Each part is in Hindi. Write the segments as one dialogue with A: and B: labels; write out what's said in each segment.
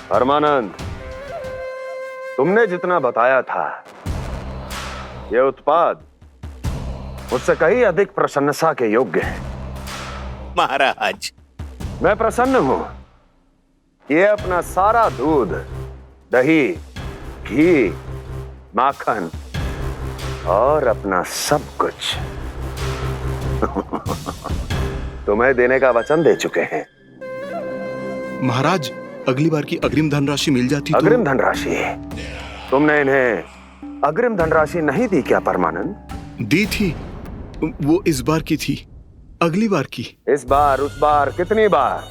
A: परमानंद, तुमने जितना बताया था, यह उत्पाद मुझसे कहीं अधिक प्रशंसा के योग्य है।
B: महाराज,
A: मैं प्रसन्न हूं। ये अपना सारा दूध, दही, घी, माखन और अपना सब कुछ तुम्हें देने का वचन दे चुके हैं।
C: महाराज, अगली बार की अग्रिम धनराशि मिल जाती तो।
A: अग्रिम धनराशि? तुमने इन्हें अग्रिम धनराशि नहीं दी क्या परमानंद?
C: दी थी, वो इस बार की थी, अगली बार की।
A: इस बार, उस बार, कितनी बार?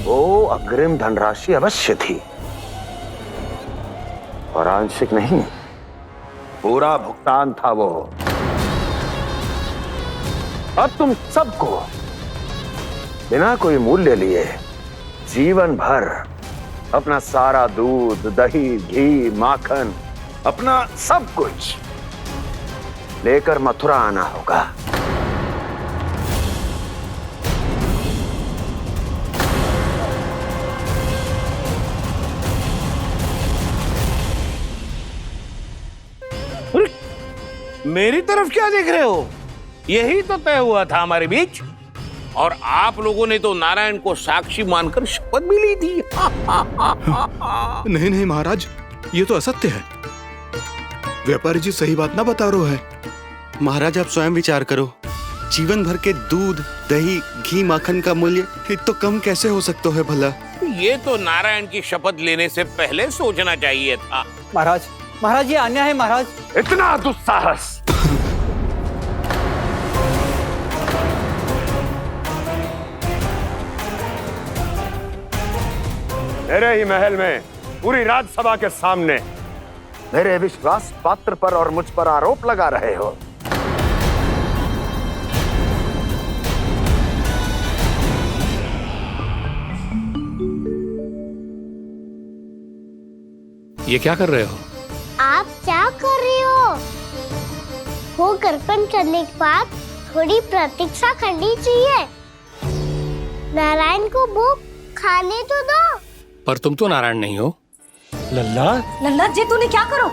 A: वो अग्रिम धनराशि अवश्य थी और आंशिक नहीं, पूरा भुगतान था वो। अब तुम सबको बिना कोई मूल्य लिए जीवन भर अपना सारा दूध, दही, घी, माखन, अपना सब कुछ लेकर मथुरा आना होगा।
B: मेरी तरफ क्या देख रहे हो? यही तो तय हुआ था हमारे बीच, और आप लोगों ने तो नारायण को साक्षी मानकर शपथ भी ली थी।
C: नहीं नहीं महाराज, ये तो असत्य है। व्यापारी जी सही बात ना बता रहे हैं।
D: महाराज, आप स्वयं विचार करो। जीवन भर के दूध, दही, घी, माखन का मूल्य तो कम कैसे हो सकता है भला?
B: ये तो नारायण की शपथ लेने से पहले सोचना चाहिए था।
E: महाराज, महाराज, ये अन्याय है महाराज।
A: इतना दुस्साहस! मेरे ही महल में पूरी राजसभा के सामने मेरे विश्वास पात्र पर और मुझ पर आरोप लगा रहे हो।
F: ये क्या कर रहे हो?
G: आप क्या कर रहे हो? वो कर्पण करने के बाद थोड़ी प्रतीक्षा करनी चाहिए। नारायण को वो खाने तो दो।
F: पर तुम तो नारायण नहीं हो।
E: लल्ला,
H: लल्ला जी, तूने क्या करो?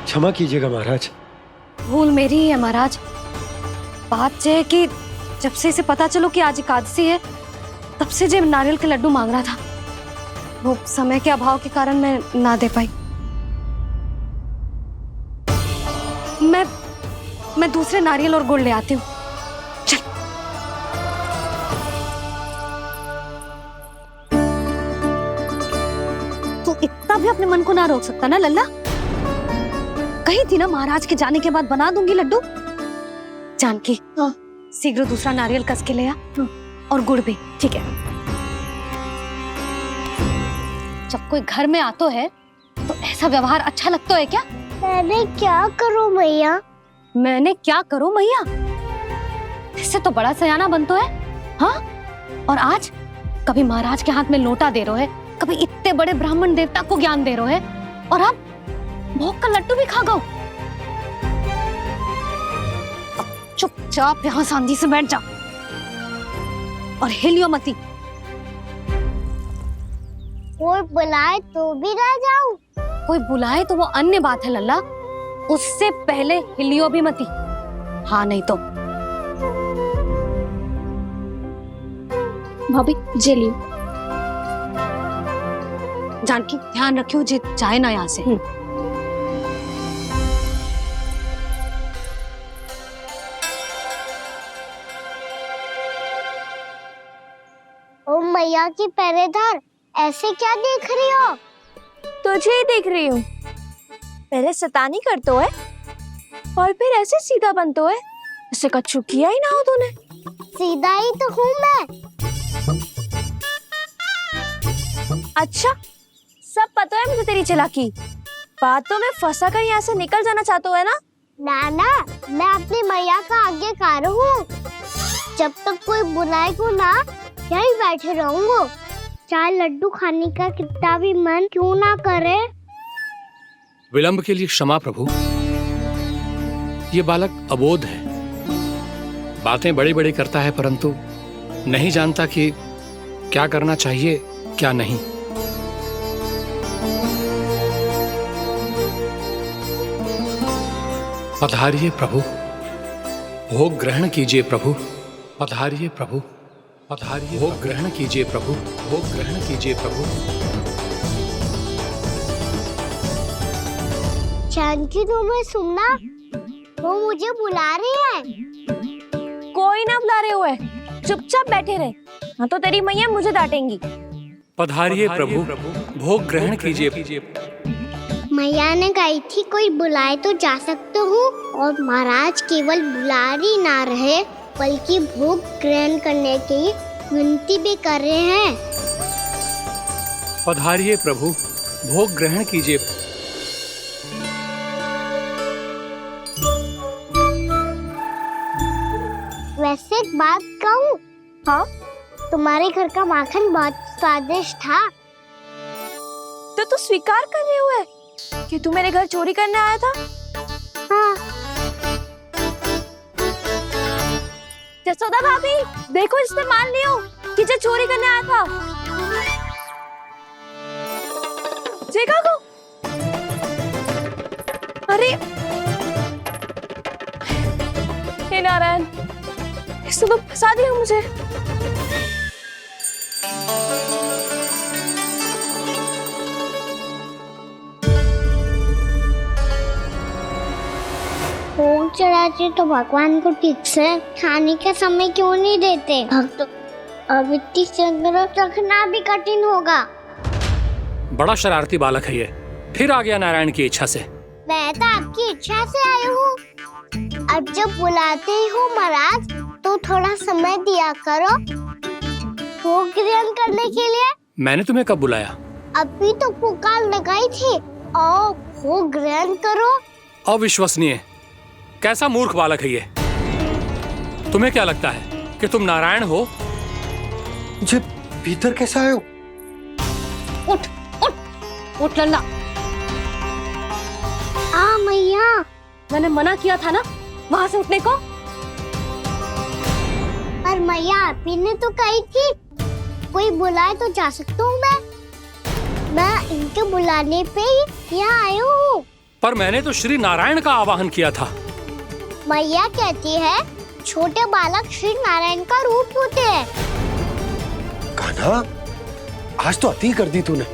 E: क्षमा कीजिएगा महाराज।
H: भूल मेरी ही है महाराज। बात यह है कि जब से इसे पता चलो कि आज एकादशी है, तब से जब नारियल के लड्डू मांग रहा था, वो समय के अभाव के कारण मैं ना दे पाई। मैं दूसरे नारियल और गुड़ ले आती हूँ। चल। तू इतना भी अपने मन को ना रोक सकता ना लल्ला? कही थी ना महाराज के जाने के बाद बना दूंगी लड्डू। जानकी, शीघ्र दूसरा नारियल कस के ले आ, और गुड़ भी। ठीक है। जब कोई घर में आता है तो ऐसा व्यवहार अच्छा लगता है क्या?
G: मैंने क्या करूं मैया?
H: मैंने क्या करूं मैया? इससे तो बड़ा सयाना बनतो है। हाँ? और आज कभी महाराज के हाथ में लोटा दे रहे है, कभी इतने बड़े ब्राह्मण देवता को ज्ञान दे रहे है, और अब भोग का लड्डू भी खा गो। अब चुपचाप यहाँ सांधी से बैठ जा और हिलियो मती।
G: कोई बुलाए तो भी ना जाऊं?
H: कोई बुलाए तो वो अन्य बात है लल्ला, उससे पहले हिलियो भी मती। हाँ नहीं तो।
G: भाभी जे लियो।
H: जानकी, ध्यान रखियो जे जाए ना यहाँ से।
G: ओ मैया की पहरेदार, ऐसे क्या देख रही हो?
I: तुझे ही देख रही हूँ। पहले शैतानी करतो है और फिर ऐसे सीधा बनतो है, ऐसे कछु किया ही ना हो तूने।
G: सीधा ही तो हूँ मैं।
I: अच्छा, सब पता है मुझे तेरी चालाकी। बातों में फंसा कर यहाँ से निकल जाना चाहते हो है ना?
G: नाना, मैं अपनी मैया का आज्ञाकार हूँ। जब तक कोई बुलाए को ना, यहीं बैठे रहूंगा। चाहे लड्डू खाने का कितना भी मन क्यों ना करे।
F: विलंब के लिए क्षमा प्रभु। ये बालक अबोध है, बातें बड़ी बड़ी करता है, परंतु नहीं जानता कि क्या करना चाहिए क्या नहीं। पधारिए प्रभु, भोग ग्रहण कीजिए प्रभु। पधारिए प्रभु, पधारिए, भोग ग्रहण कीजिए प्रभु, भोग ग्रहण कीजिए प्रभु।
G: जानकी तुम्हें सुनना, वो मुझे बुला रहे हैं।
I: कोई ना बुला रहे हुए, चुपचाप बैठे रहे, हाँ तो तेरी मैया मुझे डांटेंगी।
F: पधारिए प्रभु, भोग ग्रहण कीजिए।
G: मैया ने कही थी कोई बुलाए तो जा सकते हूँ, और महाराज केवल बुला ही ना रहे बल्कि भोग ग्रहण करने की विनती भी कर रहे हैं।
F: पधारिए प्रभु, भोग ग्रहण कीजिए।
G: वैसे एक बात कहूँ? हाँ? तुम्हारे घर का माखन बहुत स्वादिष्ट था।
I: तो तू स्वीकार कर रहे हुए कि तू मेरे घर चोरी करने आया था?
G: हाँ।
I: जसोदा भाभी, देखो इसने मान लियो कि जो चोरी करने आया था। देखा को? अरे हे नारायण, इसने तो फंसा दिया मुझे।
G: भोग चढ़ाते तो भगवान को ठीक से खाने का समय क्यों नहीं देते? भक्त अब इतनी संग्रह रखना भी कठिन होगा।
F: बड़ा शरारती बालक है ये, फिर आ गया नारायण की इच्छा से।
G: मैं तो आपकी इच्छा से आई हूँ। अब जब बुलाते हो महाराज तो थोड़ा समय दिया करो भोग ग्रहण करने के लिए।
F: मैंने तुम्हें कब बुलाया?
G: अभी तो पुकार लगाई थी, आओ भोग ग्रहण करो।
F: अविश्वसनीय, कैसा मूर्ख बालक है ये। तुम्हें क्या लगता है कि तुम नारायण हो?
E: मुझे भीतर कैसे आए हो?
H: उठ उठ उठ लल्ला।
G: मैया,
H: मैंने मना किया था ना वहां से उठने को।
G: पर मैया आपी ने तो कही थी कोई बुलाए तो जा सकता हूँ। मैं इनके बुलाने पे ही यहाँ आई हूँ।
F: पर मैंने तो श्री नारायण का आवाहन किया था।
G: मैया कहती है छोटे बालक श्री नारायण का रूप होते हैं।
E: कान्हा, आज तो अति कर दी तूने।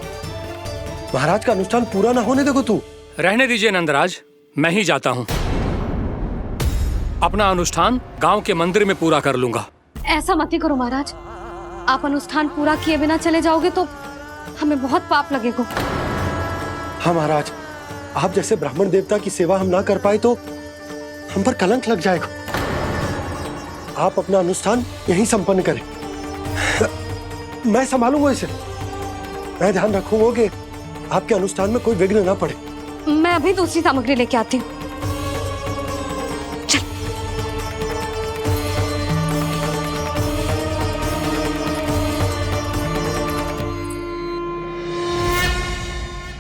E: महाराज का अनुष्ठान पूरा ना होने देखो तू।
F: रहने दीजिए नंदराज, मैं ही जाता हूँ। अपना अनुष्ठान गांव के मंदिर में पूरा कर लूंगा।
H: ऐसा मत ही करो महाराज, आप अनुष्ठान पूरा किए बिना चले जाओगे तो हमें बहुत पाप लगेगा।
E: हाँ महाराज, आप जैसे ब्राह्मण देवता की सेवा हम ना कर पाए तो हम पर कलंक लग जाएगा। आप अपना अनुष्ठान यहीं संपन्न करें, मैं संभालूंगा इसे। मैं ध्यान रखूंगा कि आपके अनुष्ठान में कोई विघ्न ना पड़े।
H: मैं अभी दूसरी सामग्री लेके आती हूँ।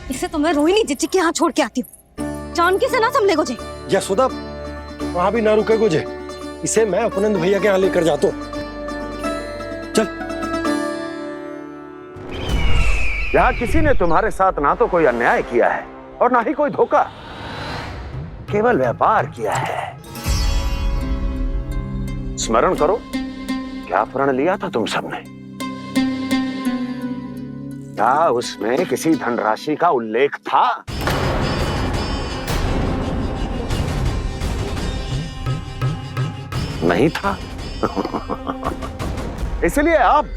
H: इसे तो मैं रोहिणी जीजी के यहाँ छोड़ के आती हूँ। जानकी से ना संभले गुजे।
E: यशोदा, वहां भी ना रुके गुजे। इसे मैं अपनंद भैया के यहाँ लेकर जाता हूँ। चल।
A: यहाँ किसी ने तुम्हारे साथ ना तो कोई अन्याय किया है और ना ही कोई धोखा, केवल व्यापार किया है। स्मरण करो, क्या प्रण लिया था तुम सबने? क्या उसमें किसी धनराशि का उल्लेख था? नहीं था। इसलिए अब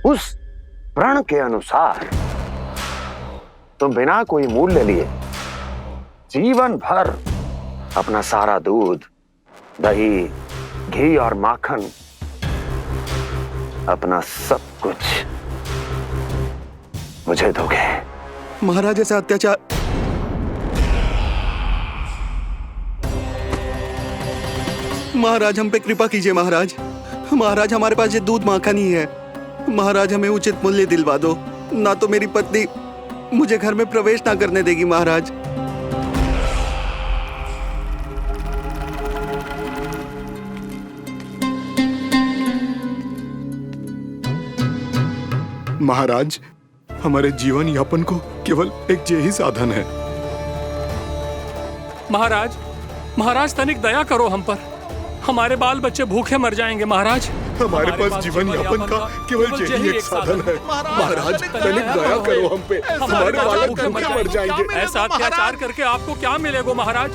A: उस प्रण के अनुसार तुम बिना कोई मूल्य लिए जीवन भर अपना सारा दूध, दही, घी और माखन, अपना सब कुछ मुझे दोगे।
D: महाराज ऐसा अत्याचार। महाराज हम पे कृपा कीजिए। महाराज, महाराज हमारे पास ये दूध माखन ही है। महाराज हमें उचित मूल्य दिलवा दो, ना तो मेरी पत्नी मुझे घर में प्रवेश ना करने देगी। महाराज
C: महाराज, हमारे जीवन यापन को केवल एक यही साधन है।
F: महाराज, महाराज तनिक दया करो हम पर। हमारे बाल बच्चे भूखे मर जाएंगे महाराज।
C: हमारे पास जीवन यापन का केवल यही एक साधन है। महाराज तनिक दया करो हम पे, हमारे बालक भूखे मर जाएंगे।
F: ऐसा अत्याचार करके आपको क्या मिलेगा महाराज?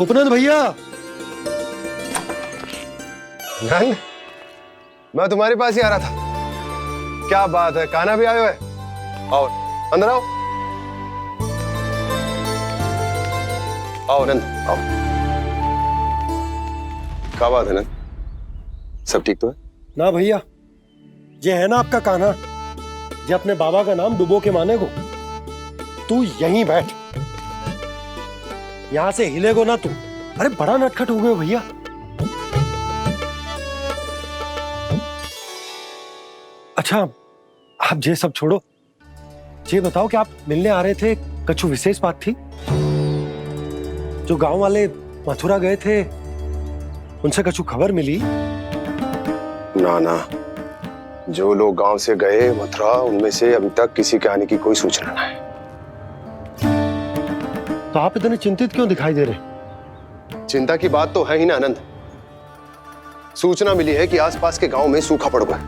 E: उपनंद भैया,
J: नंद, मैं तुम्हारे पास ही आ रहा था। क्या बात है, कान्हा भी आयो है? आओ अंदर आओ। आओ नंद आओ। क्या बात है नंद, सब ठीक तो है?
E: ना भैया, ये है ना आपका कान्हा, ये अपने बाबा का नाम डुबो के माने को। तू यहीं बैठ, यहां से हिलेगो ना तू। अरे बड़ा नटखट हो गए हो भैया। अच्छा, आप ये सब छोड़ो, ये बताओ कि आप मिलने आ रहे थे, कछु विशेष बात थी? जो गांव वाले मथुरा गए थे, उनसे कछु खबर मिली?
J: ना ना, जो लोग गांव से गए मथुरा, उनमें से अभी तक किसी के आने की कोई सूचना नहीं है।
E: तो आप इतने चिंतित क्यों दिखाई दे रहे?
J: चिंता की बात तो है ही ना आनंद। सूचना मिली है कि आसपास के गांव में सूखा पड़ गया।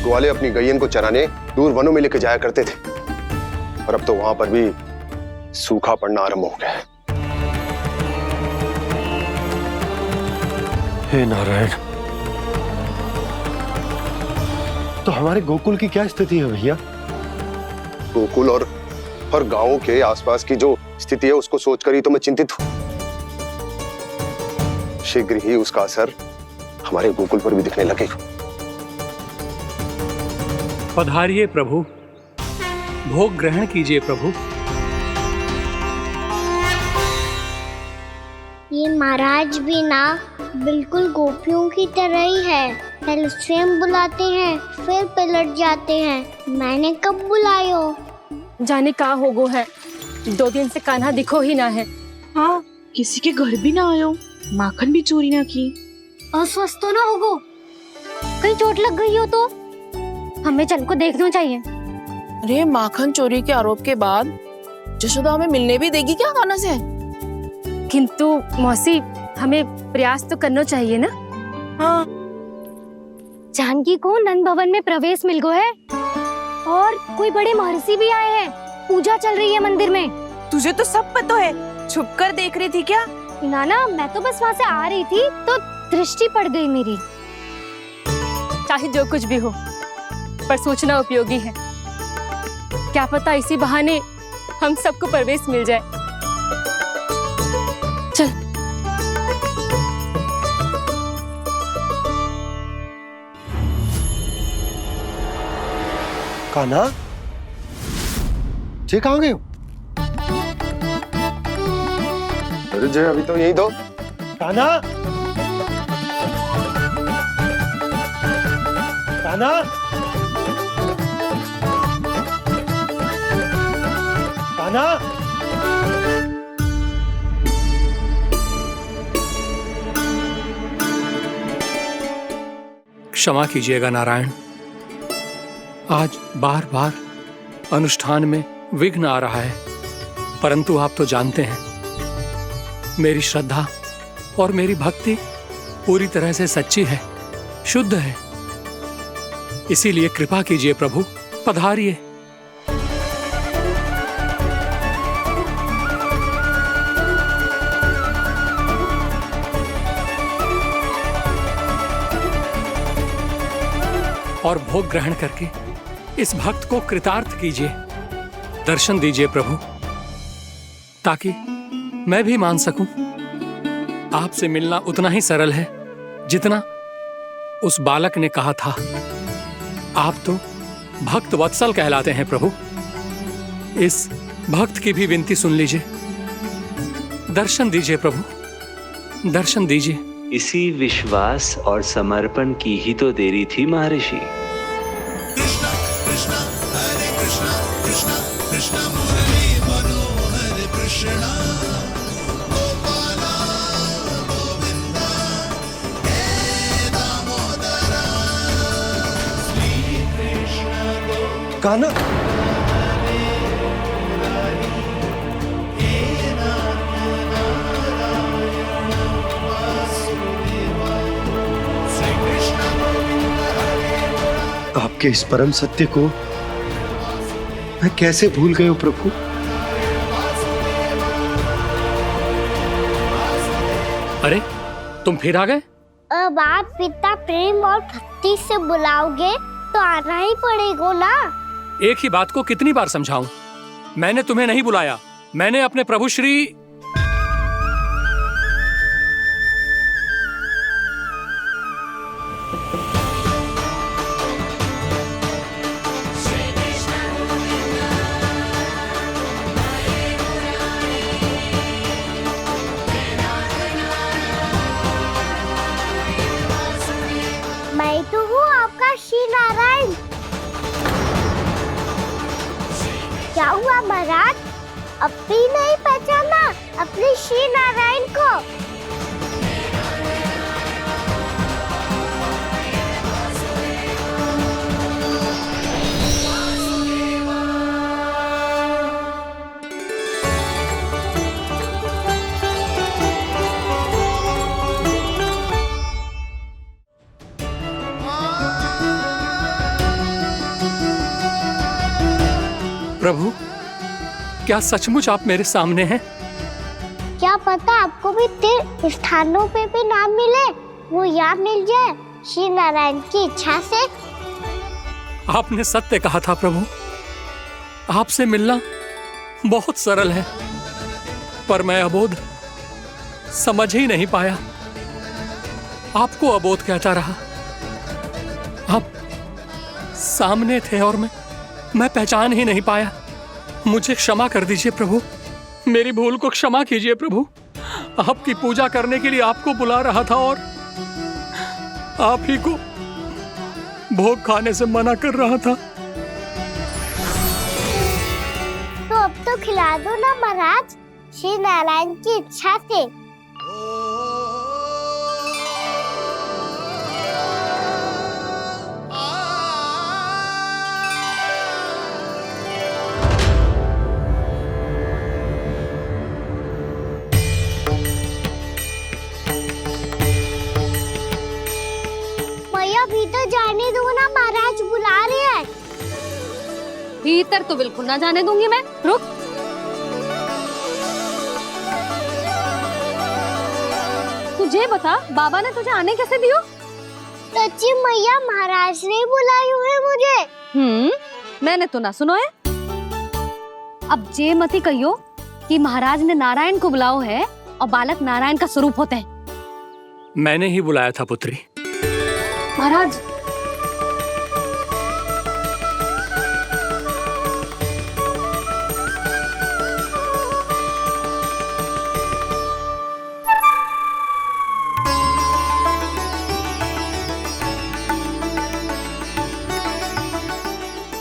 J: ग्वाले अपनी गैयन को चराने दूर वनों में लेकर जाया करते थे, और अब तो वहां पर भी सूखा पड़ना आरंभ हो गया है।
E: हे नारायण, तो हमारे गोकुल की क्या स्थिति है भैया?
J: गोकुल और गांवों के आसपास की जो स्थिति है उसको सोचकर ही तो मैं चिंतित हूं। शीघ्र ही उसका असर हमारे गोकुल पर भी दिखने लगेगा।
F: पधारिए प्रभु, भोग ग्रहण कीजिए प्रभु।
G: ये महाराज भी ना बिल्कुल गोपियों की तरह ही है। पहले स्वयं बुलाते हैं, फिर पलट जाते हैं। मैंने कब बुलायो?
I: जाने का होगो है, 2 दिन से कान्हा दिखो ही ना है।
K: हाँ, किसी के घर भी ना आयो, माखन भी चोरी ना की।
H: अस्वस्थ तो ना होगो, कहीं चोट लग गई हो तो? हमें चल को देखना चाहिए।
K: अरे माखन चोरी के आरोप के बाद जशोदा हमें मिलने भी देगी क्या कान्हा से?
I: किंतु मौसी, हमें प्रयास तो करना चाहिए ना।
K: हाँ,
H: जानकी को नंद भवन में प्रवेश मिल गो है, और कोई बड़े महर्षि भी आए हैं। पूजा चल रही है मंदिर में।
K: तुझे तो सब पता है, छुप कर देख रही थी क्या?
H: ना ना, मैं तो बस वहाँ से आ रही थी तो दृष्टि पड़ गई मेरी।
I: चाहे जो कुछ भी हो, पर सूचना उपयोगी है। क्या पता इसी बहाने हम सबको प्रवेश मिल जाए। चल।
E: कान्हा, जे कहाँ गए हो?
J: अरे जय, अभी तो यही दो।
E: कान्हा, कान्हा, कान्हा।
F: क्षमा कीजिएगा नारायण, आज बार बार अनुष्ठान में विघ्न आ रहा है, परंतु आप तो जानते हैं मेरी श्रद्धा और मेरी भक्ति पूरी तरह से सच्ची है, शुद्ध है। इसीलिए कृपा कीजिए प्रभु, पधारिए। और भोग ग्रहण करके इस भक्त को कृतार्थ कीजिए। दर्शन दीजिए प्रभु, ताकि मैं भी मान सकूं। आपसे मिलना उतना ही सरल है जितना उस बालक ने कहा था। आप तो भक्त वत्सल कहलाते हैं प्रभु। इस भक्त की भी विनती सुन लीजिए। दर्शन दीजिए प्रभु, दर्शन दीजिए।
L: इसी विश्वास और समर्पण की ही तो देरी थी महर्षि।
M: कृष्णा कृष्णा
E: कान्हा, आपके इस परम सत्य को मैं कैसे भूल गया प्रभु।
F: अरे तुम फिर आ गए?
G: अब आप पिता प्रेम और भक्ति से बुलाओगे तो आना ही पड़ेगा ना।
F: एक ही बात को कितनी बार समझाऊं? मैंने तुम्हें नहीं बुलाया, मैंने अपने प्रभु श्री
G: मैं तो हूँ आपका श्री नारायण। क्या हुआ महाराज, अब भी नहीं पहचाना अपने श्री नारायण को?
F: प्रभु, क्या सचमुच आप मेरे सामने हैं?
G: क्या पता आपको भी तीर्थ स्थानों पे भी नाम मिले, वो यहाँ मिल जाए श्री नारायण की इच्छा से।
F: आपने सत्य कहा था प्रभु, आपसे मिलना बहुत सरल है, पर मैं अबोध समझ ही नहीं पाया। आपको अबोध कहता रहा। आप सामने थे और मैं पहचान ही नहीं पाया। मुझे क्षमा कर दीजिए प्रभु, मेरी भूल को क्षमा कीजिए प्रभु। आपकी पूजा करने के लिए आपको बुला रहा था और आप ही को भोग खाने से मना कर रहा था।
G: तो अब तो खिला दो ना महाराज, श्री नारायण की इच्छा से। भीतर जाने दो ना, महाराज बुला रहे हैं।
H: भीतर तो बिल्कुल ना जाने दूंगी मैं। रुक। तुझे बता, बाबा ने तुझे आने कैसे दियो?
G: सच्ची मैया, महाराज ने बुलाई हुई मुझे।
H: मैंने तो ना सुनो है। अब जे मती कहियो कि महाराज ने नारायण को बुलाओ है और बालक नारायण का स्वरूप होते हैं।
F: मैंने ही बुलाया था पुत्री।
H: महाराज,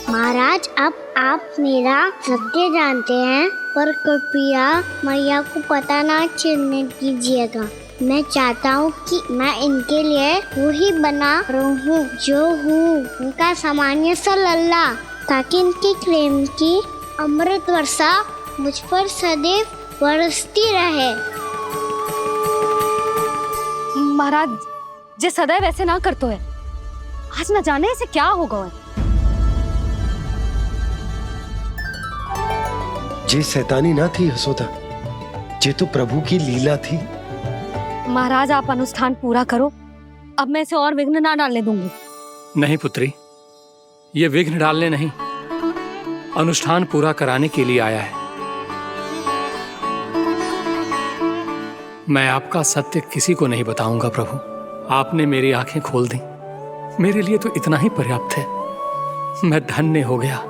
G: महाराज, अब आप मेरा सत्य जानते हैं, पर कृपया मैया को पता ना चलने दीजिएगा। मैं चाहता हूँ कि मैं इनके लिए वही बना रहूँ जो हूँ, उनका सामान्य सा लल्ला, ताकि इनके प्रेम की अमृत वर्षा मुझ पर सदैव बरसती रहे।
H: महाराज, जे सदैव ऐसे ना करतो है, आज न जाने इसे क्या होगा।
E: जे शैतानी ना थी यशोदा, जे तो प्रभु की लीला थी।
H: महाराज, आप अनुष्ठान पूरा करो, अब मैं इसे और विघ्न ना डालने दूंगी।
F: नहीं पुत्री, ये विघ्न डालने नहीं, अनुष्ठान पूरा कराने के लिए आया है। मैं आपका सत्य किसी को नहीं बताऊंगा प्रभु। आपने मेरी आंखें खोल दी, मेरे लिए तो इतना ही पर्याप्त है। मैं धन्य हो गया।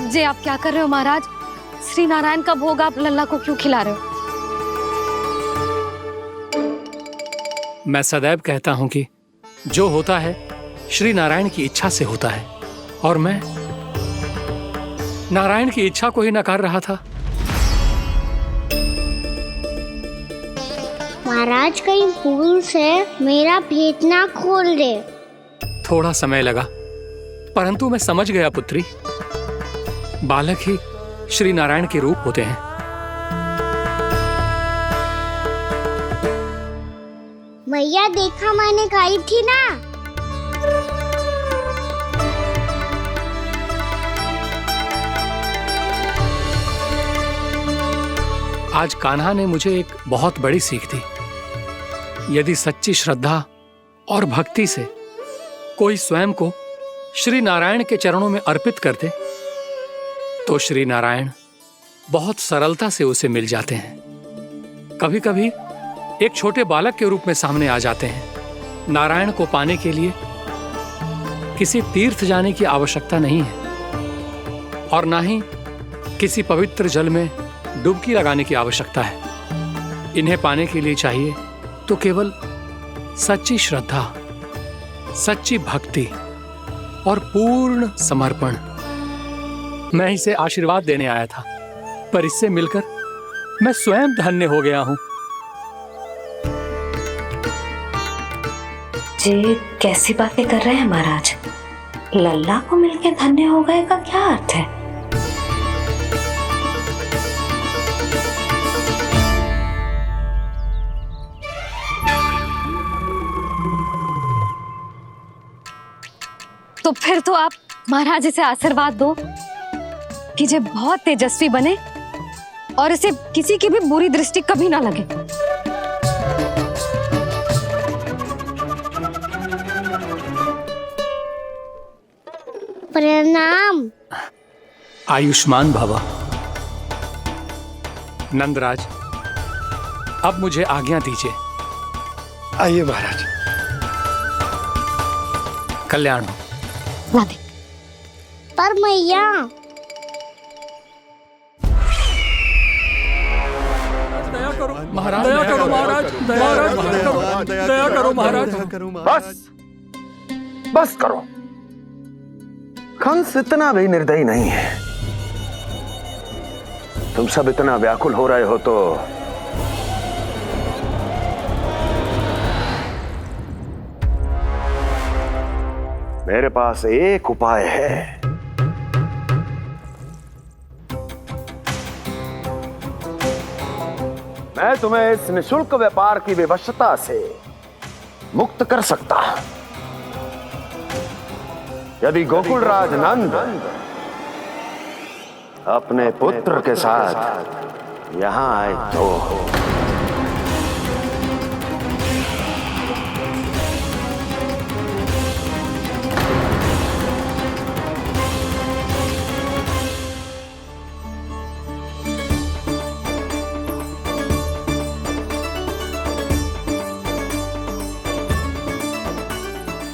H: जे आप क्या कर रहे हो महाराज? श्री नारायण का भोग आप लल्ला को क्यों खिला रहे हो?
F: मैं सदैव कहता हूं कि जो होता है श्री नारायण की इच्छा से होता है, और मैं नारायण की इच्छा को ही नकार रहा था।
G: महाराज कहीं भूल से मेरा भेद ना खोल दे।
F: थोड़ा समय लगा, परंतु मैं समझ गया पुत्री। बालक ही श्री नारायण के रूप होते हैं।
G: भैया देखा मैंने कही थी ना।
F: आज कान्हा ने मुझे एक बहुत बड़ी सीख दी। यदि सच्ची श्रद्धा और भक्ति से कोई स्वयं को श्री नारायण के चरणों में अर्पित कर दे तो श्री नारायण बहुत सरलता से उसे मिल जाते हैं। कभी कभी एक छोटे बालक के रूप में सामने आ जाते हैं। नारायण को पाने के लिए किसी तीर्थ जाने की आवश्यकता नहीं है और ना ही किसी पवित्र जल में डुबकी लगाने की आवश्यकता है। इन्हें पाने के लिए चाहिए तो केवल सच्ची श्रद्धा, सच्ची भक्ति और पूर्ण समर्पण। मैं इसे आशीर्वाद देने आया था, पर इससे मिलकर मैं स्वयं धन्य हो गया हूं।
H: जी कैसी बातें कर रहे हैं महाराज? लल्ला को मिलकर धन्य हो गए का क्या अर्थ है? तो फिर तो आप महाराज इसे आशीर्वाद दो कि ये बहुत तेजस्वी बने और इसे किसी की भी बुरी दृष्टि कभी ना लगे।
G: प्रणाम।
F: आयुष्मान भवा। नंदराज, अब मुझे आज्ञा दीजिए।
E: आइए महाराज।
F: कल्याण हो।
G: पर मैया
F: दया करो महाराज, दया करो महाराज, दया करो महाराज।
A: बस बस करो। कंस इतना भी निर्दयी नहीं है। तुम सब इतना व्याकुल हो रहे हो तो मेरे पास एक उपाय है। मैं तुम्हें इस निशुल्क व्यापार की विवशता से मुक्त कर सकता। यदि गोकुलराज नंद अपने पुत्र के साथ यहां आए तो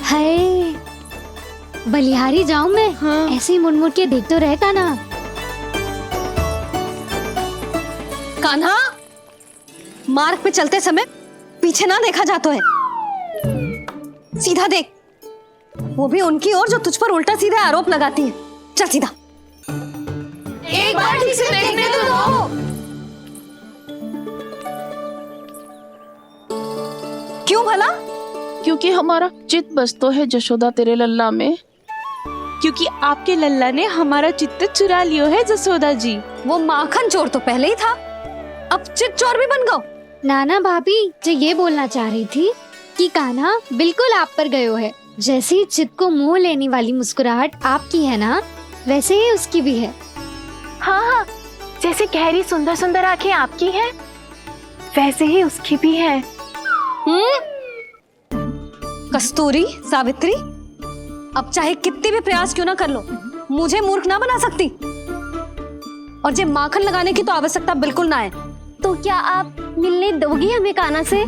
G: हाय, बलिहारी जाऊं मैं? हाँ। ऐसे ही मुड़ के देख तो रहे कान्हा।
H: कान्हा, मार्ग पे चलते समय पीछे ना देखा जाता है। सीधा देख, वो भी उनकी ओर जो तुझ पर उल्टा सीधा आरोप लगाती है। चल सीधा। एक बार ठीक से देखने तो दो। क्यों भला?
K: क्योंकि हमारा चित्त बसतो है जशोदा तेरे लल्ला में।
I: क्योंकि आपके लल्ला ने हमारा चित्त चुरा लियो है जसोदा जी।
H: वो माखन चोर तो पहले ही था, अब चित्त चोर भी बन गो।
G: नाना भाभी जो ये बोलना चाह रही थी कि कान्हा बिल्कुल आप पर गयो है। जैसे ही चित्त को मोह लेने वाली मुस्कुराहट आपकी है ना, वैसे ही उसकी भी है।
I: हाँ हाँ, जैसे गहरी सुंदर सुंदर आंखें आपकी हैं, वैसे ही उसकी भी है।
H: कस्तूरी, सावित्री, अब चाहे कितने भी प्रयास क्यों ना कर लो, मुझे मूर्ख ना बना सकती। और जे माखन लगाने की तो आवश्यकता बिल्कुल ना है।
G: तो क्या आप मिलने दोगी हमें कान्हा से?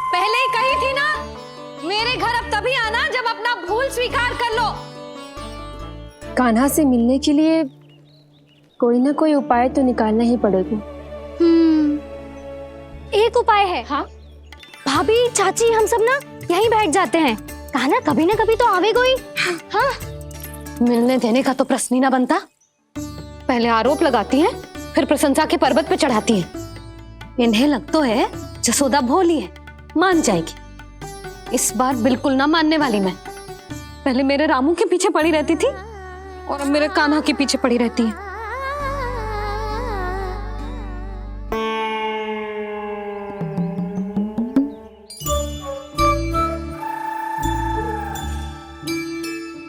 H: पहले ही कही थी ना, मेरे घर अब तभी आना जब अपना भूल स्वीकार कर लो।
I: कान्हा से मिलने के लिए कोई ना कोई उपाय तो निकालना ही पड़ेगा।
G: एक उपाय है। हाँ? भाभी, चाची, हम सब ना यहीं बैठ जाते हैं
H: कान्हा कभी ना कभी तो आवेगा ही। हाँ, मिलने देने का तो प्रश्न ही ना बनता। पहले आरोप लगाती हैं, फिर प्रशंसा के पर्वत पे चढ़ाती हैं। इन्हें लगता है जसोदा भोली है, मान जाएगी। इस बार बिल्कुल ना मानने वाली मैं। पहले मेरे रामू के पीछे पड़ी रहती थी और अब मेरे कान्हा के पीछे पड़ी रहती है।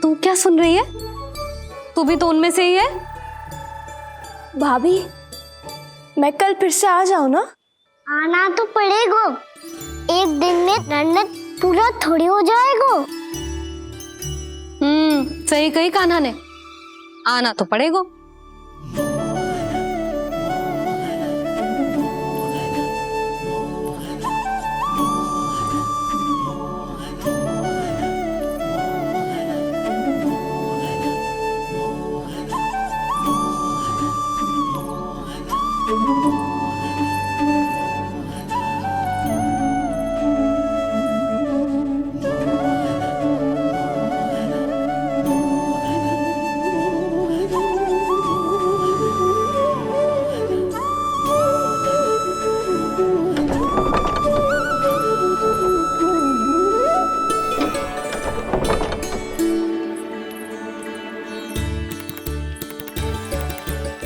H: तू क्या सुन रही है? तू भी तो उनमें से ही है।
I: भाभी, मैं कल फिर से आ जाऊं ना?
G: आना तो पड़ेगा। एक दिन में रन्नत पूरा थोड़ी हो जाएगा।
H: सही कही कान्हा ने, आना तो पड़ेगा।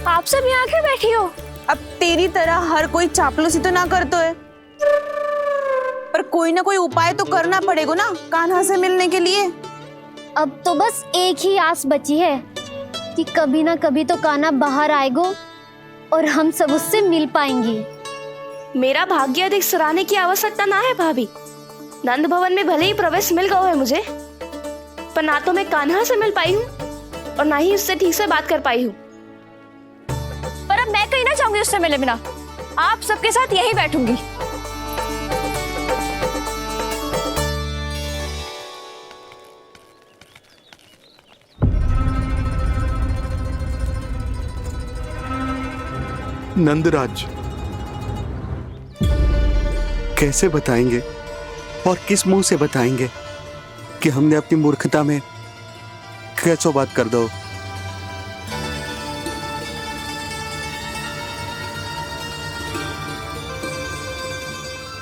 I: आप सब यहाँ आके बैठी हो?
K: अब तेरी तरह हर कोई चापलूसी तो ना करतो है, पर कोई ना कोई उपाय तो करना पड़ेगा ना कान्हा से मिलने के लिए।
G: अब तो बस एक ही आस बची है कि कभी ना कभी तो कान्हा बाहर आएगा और हम सब उससे मिल पाएंगे।
I: मेरा भाग्य अधिक सराहने की आवश्यकता ना है भाभी। नंद भवन में भले ही प्रवेश मिल गया है मुझे, पर ना तो मैं कान्हा से मिल पाई हूँ और ना ही उससे ठीक से बात कर पाई हूँ। पर अब मैं कहीं ना जाऊंगी उससे मिले बिना। आप सबके साथ यहीं बैठूंगी।
D: नंदराज, कैसे बताएंगे और किस मुंह से बताएंगे कि हमने अपनी मूर्खता में कैसो बात कर दो।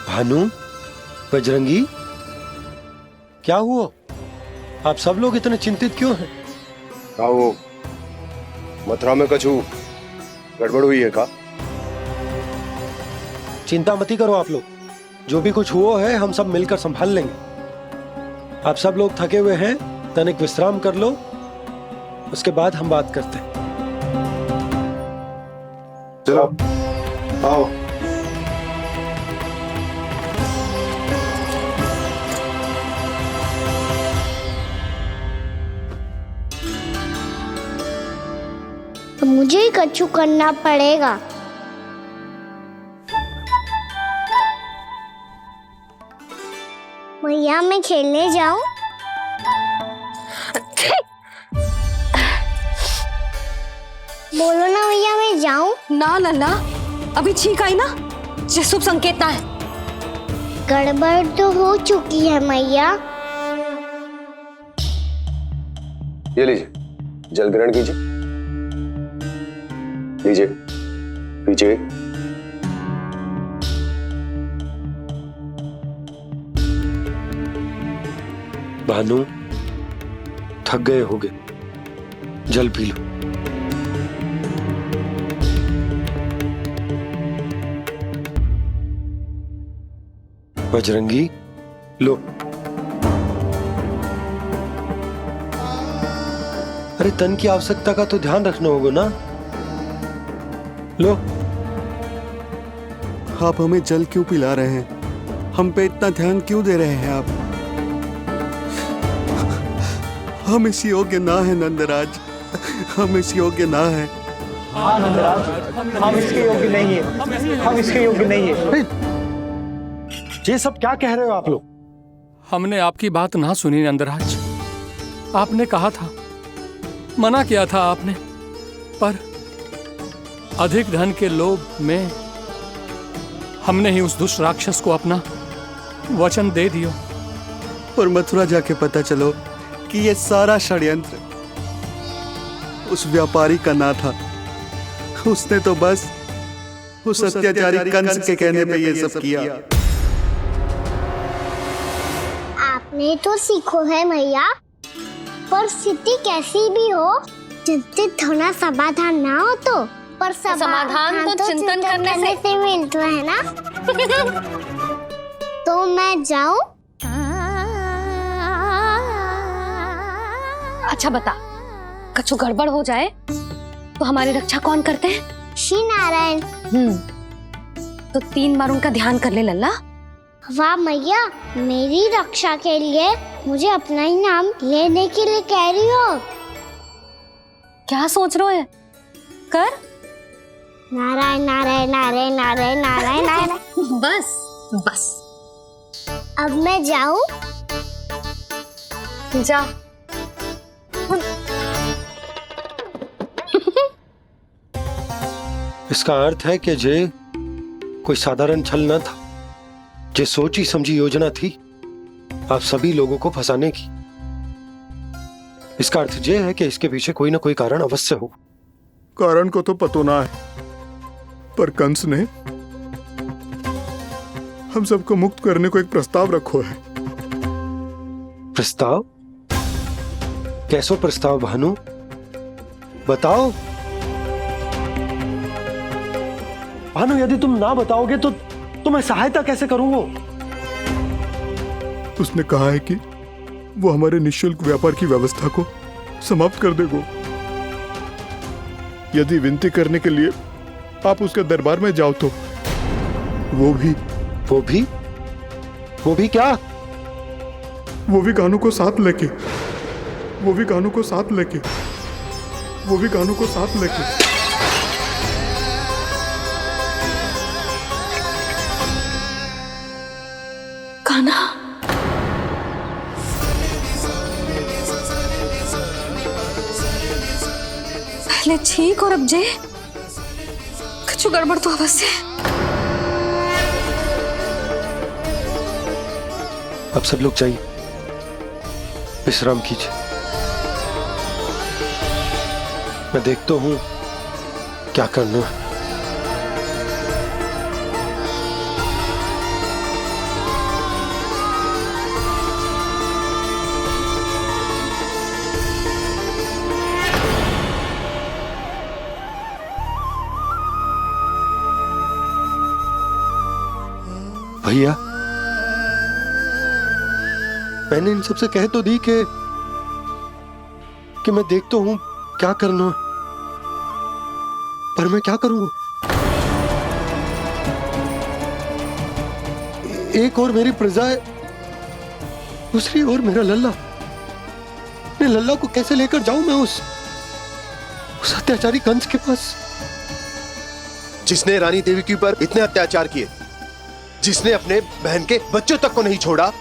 E: भानु, बजरंगी, क्या हुआ? आप सब लोग इतने चिंतित क्यों हैं?
J: क्या वो मथुरा में कछु गड़बड़ हुई है का?
E: चिंता मती करो आप लोग, जो भी कुछ हुआ है हम सब मिलकर संभाल लेंगे। आप सब लोग थके हुए हैं, तनिक विश्राम कर लो, उसके बाद हम बात करते हैं। चलो आओ।
G: तो मुझे ही कछु करना पड़ेगा। मैया, मैं खेलने जाऊं? बोलो ना मैया, मैं जाऊं?
H: ना लल्ला, अभी छींक आई ना, ये शुभ संकेत ना है।
G: गड़बड़ तो हो चुकी है मैया।
J: ये लीजिए, जल ग्रहण कीजिए। लीजिए, पीछे। भानु, थक गए होगे, जल पी लो। बजरंगी, लो। अरे तन की आवश्यकता का तो ध्यान रखना होगा ना। लो।
D: आप हमें जल क्यों पिला रहे हैं? हम पे इतना ध्यान क्यों दे रहे हैं आप? हम इस योग्य ना है नंदराज, हम इस योग्य ना है।
M: हाँ नंदराज, हम इसके योग्य नहीं है, हम इसके योग्य नहीं है।
E: ये सब क्या कह रहे हो आप लोग?
F: हमने आपकी बात ना सुनी नंदराज। आपने कहा था, मना किया था आपने, पर अधिक धन के लोभ में हमने ही उस दुष्ट राक्षस को अपना वचन दे दियो
D: और मथुरा जाके पता चलो कि ये सारा षड्यंत्र उस व्यापारी का ना था। उसने तो बस उस अत्याचारी कंस के कहने पे ये सब किया।
G: आपने तो सीखो है भैया, पर स्थिति कैसी भी हो, चिंतित होना समाधान ना हो तो, पर
H: समाधान तो चिंतन करने
G: से मिलता है ना। तो मैं जाऊं?
H: अच्छा बता, कछु गड़बड़ हो जाए तो हमारी रक्षा कौन करते हैं?
G: श्री नारायण।
H: तो 3 बार उनका ध्यान कर ले लल्ला।
G: वाह मैया, मेरी रक्षा के लिए मुझे अपना ही नाम लेने के लिए कह रही हो?
H: क्या सोच रहे हो? कर
G: नारायण नारायण नारायण नारायण नारायण नारायण।
H: बस बस,
G: अब मैं जाऊं?
H: जा।
E: इसका अर्थ है कि जे कोई साधारण छल न था, जे सोची समझी योजना थी आप सभी लोगों को फंसाने की। इसका अर्थ ये है कि इसके पीछे कोई ना कोई कारण अवश्य हो।
C: कारण को तो पतो ना है, पर कंस ने हम सबको मुक्त करने को एक प्रस्ताव रखो है।
E: प्रस्ताव? कैसो प्रस्ताव भानु, बताओ। भानु, यदि तुम ना बताओगे तो मैं सहायता कैसे करूंगा?
C: उसने कहा है कि वो हमारे निःशुल्क व्यापार की व्यवस्था को समाप्त कर देगा यदि विनती करने के लिए आप उसके दरबार में जाओ तो। वो भी
E: क्या?
C: वो भी कानों को साथ लेके
H: कान्हा, पहले ठीक और अब जे कछु गड़बड़ तो अवश्य।
E: अब सब लोग जाइए, विश्राम कीजिए। मैं देखता हूं क्या करना है। भैया, मैंने इन सबसे कह तो दी कि मैं देखता हूं क्या करना, पर मैं क्या करूंगा? एक और मेरी प्रजा है, दूसरी ओर मेरा लल्ला। मैं लल्ला को कैसे लेकर जाऊं मैं उस अत्याचारी कंस के पास,
J: जिसने रानी देवी के ऊपर इतने अत्याचार किए, जिसने अपने बहन के बच्चों तक को नहीं छोड़ा।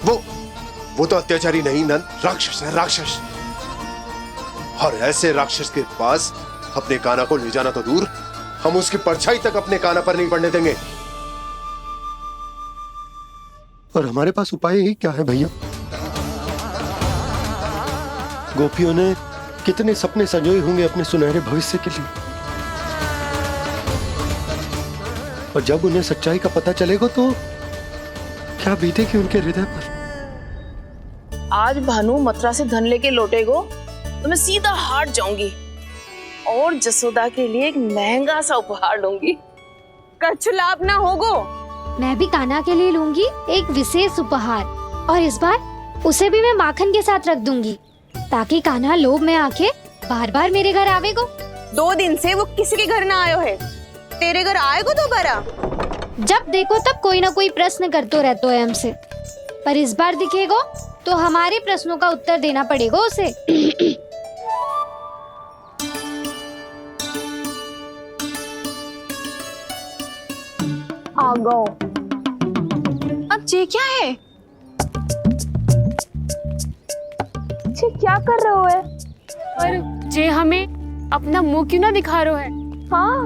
J: वो तो अत्याचारी नहीं नंद, राक्षस है, राक्षस। और ऐसे राक्षस के पास अपने कान्हा को ले जाना तो दूर, हम उसकी परछाई तक अपने कान्हा पर नहीं पड़ने देंगे।
E: और हमारे पास उपाय ही क्या है भैया? गोपियों ने कितने सपने संजोए होंगे अपने सुनहरे भविष्य के लिए, और जब उन्हें सच्चाई का पता चलेगा तो क्या बीतेगी उनके हृदय पर।
K: आज भानु मथुरा से धन लेके लौटेगो तो मैं सीधा हाट जाऊंगी और जसोदा के लिए एक महंगा सा उपहार लूंगी। कछु लाभ ना होगो।
G: मैं भी कान्हा के लिए लूंगी एक विशेष उपहार, और इस बार उसे भी मैं माखन के साथ रख दूंगी, ताकि कान्हा लोभ में आके बार बार मेरे घर आवेगो।
K: 2 दिन से वो किसी के घर ना आयो है, तेरे घर आएगो दोबारा?
G: जब देखो तब कोई ना कोई प्रश्न करते रहते है हमसे, पर इस बार दिखेगो तो हमारे प्रश्नों का उत्तर देना पड़ेगा उसे।
K: आ गो। अब ये क्या है? ये क्या कर रहे हो है?
N: पर जे हमें अपना मुंह क्यों ना दिखा रहे है?
K: हाँ,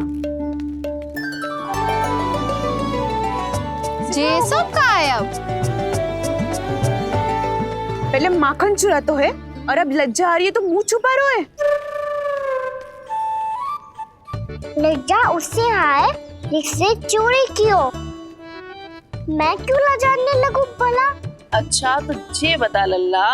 N: जे सब का है अब?
K: पहले माखन चुरा तो है और अब लज्जा आ रही है तो मुंह छुपा रहे है।
G: लज्जा उससे है जिससे चोरी की हो। मैं क्यों लजाने लगूं भला?
K: अच्छा तो ये बता लल्ला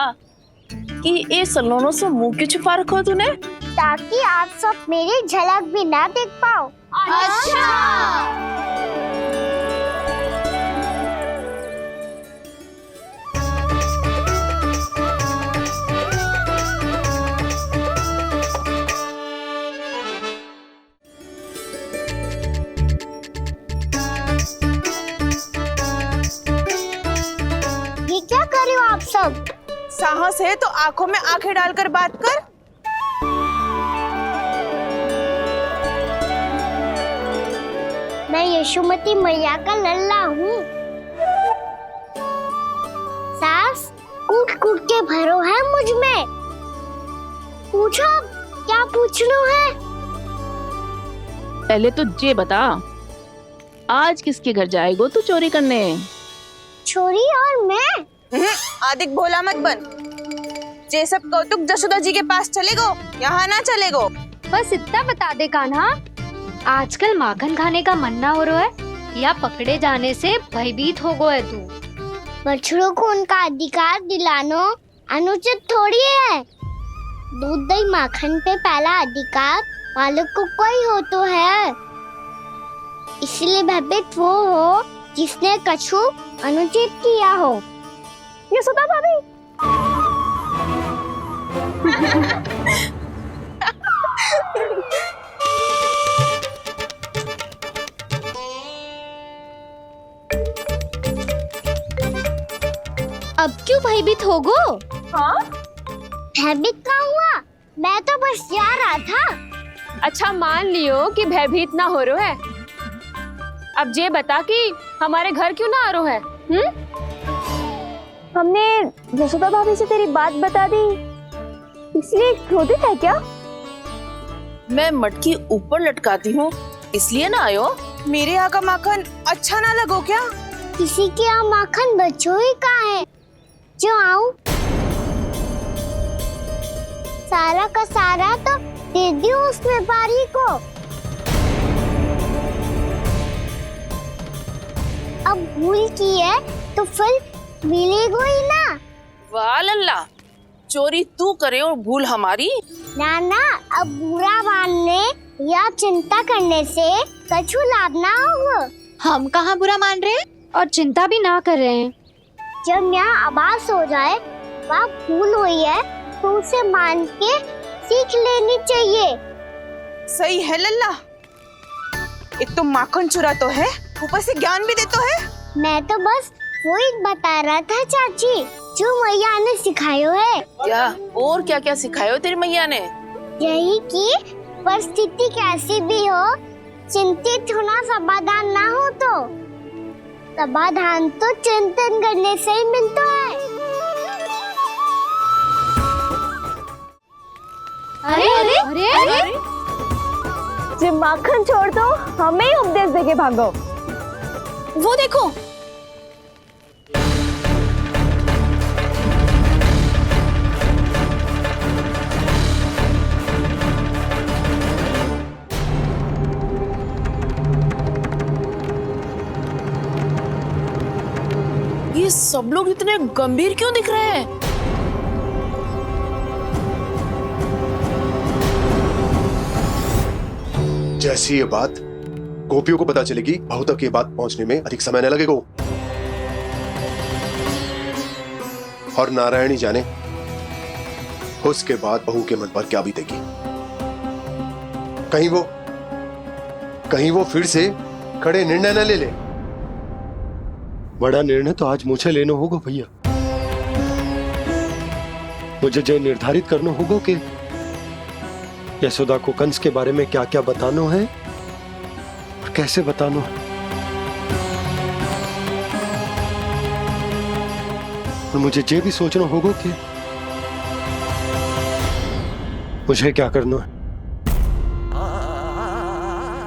K: कि ये सलोनों से मुंह क्यों छुपा रखो तूने?
G: ताकि आप सब मेरी झलक भी ना देख पाओ। अच्छा। ये क्या कर रहे हो आप सब?
K: साहस है तो आंखों में आंखें डालकर बात कर।
G: मैं यशोमती मैया का लल्ला हूँ। सास कूट कूट के भरो है मुझ में। पूछो क्या पूछना है?
K: पहले तो ये बता, आज किसके घर जाएगो तू चोरी करने?
G: छोरी और मैं?
K: आदिक भोला मत बन। ये सब कौतुक जसोदा जी के पास चलेगो, यहाँ ना चलेगो।
N: बस इतना बता दे कान्हा, आजकल माखन खाने का मन ना हो रहा है या पकड़े जाने से भयभीत हो गए तू?
G: बछड़ों को उनका अधिकार दिलाना अनुचित थोड़ी है। दूध दही माखन पे पहला अधिकार मालिक को कोई हो तो है। इसलिए भयभीत वो हो जिसने कछु अनुचित किया हो। ये सुधा भाभी।
N: अब क्यों भयभीत हो गो?
K: हाँ?
G: भयभीत क्या हुआ? मैं तो बस जा रहा था।
N: अच्छा मान लियो कि भयभीत ना हो रहा है। अब ये बता कि हमारे घर क्यों ना आ रहा है?
G: हमने यशोदा भाभी से तेरी बात बता दी, इसलिए क्रोधित है क्या?
K: मैं मटकी ऊपर लटकाती हूँ इसलिए ना आयो? मेरे यहाँ का माखन अच्छा ना लगो क्या?
G: किसी के यहाँ माखन बच्चों ही कहाँ है जो आऊं? सारा का सारा तो दे दियो उस व्यापारी को। अब भूल की है तो फिर मिलेगो ही ना।
K: वाह लल्ला, चोरी तू करे और भूल हमारी।
G: ना ना, अब बुरा मानने या चिंता करने से कछु लाभ ना होगा।
N: हम कहाँ बुरा मान रहे हैं और चिंता भी ना कर रहे हैं।
G: जब यहाँ आभास हो जाए वहाँ भूल हुई है तो उसे मान के सीख लेनी चाहिए।
K: सही है लल्ला, एक तो माखन चुरा तो है, ऊपर से ज्ञान भी देता है।
G: मैं तो बस वही बता रहा था चाची जो मैया ने सिखायो है।
K: क्या और क्या क्या सिखायो तेरी मैया ने?
G: यही कि परिस्थिति कैसी भी हो चिंतित होना समाधान ना हो तो समाधान तो चिंतन करने से ही मिलता है।
N: अरे अरे अरे, अरे?
G: जब माखन छोड़ दो हमें ही उपदेश देके भागो।
K: वो देखो, ये सब लोग इतने गंभीर क्यों दिख रहे हैं?
J: जैसी ये बात गोपियों को पता चलेगी, बहू तक ये बात पहुंचने में अधिक समय न लगेगा। और नारायणी जाने उसके बाद बहू के मन पर क्या बीतेगी। कहीं वो फिर से खड़े निर्णय न ले ले। बड़ा निर्णय तो आज मुझे लेना होगा भैया। मुझे जो निर्धारित करना होगा कि यशोदा को कंस के बारे में क्या क्या बताना है और कैसे बताना है। और मुझे ये भी सोचना होगा कि मुझे क्या करना है।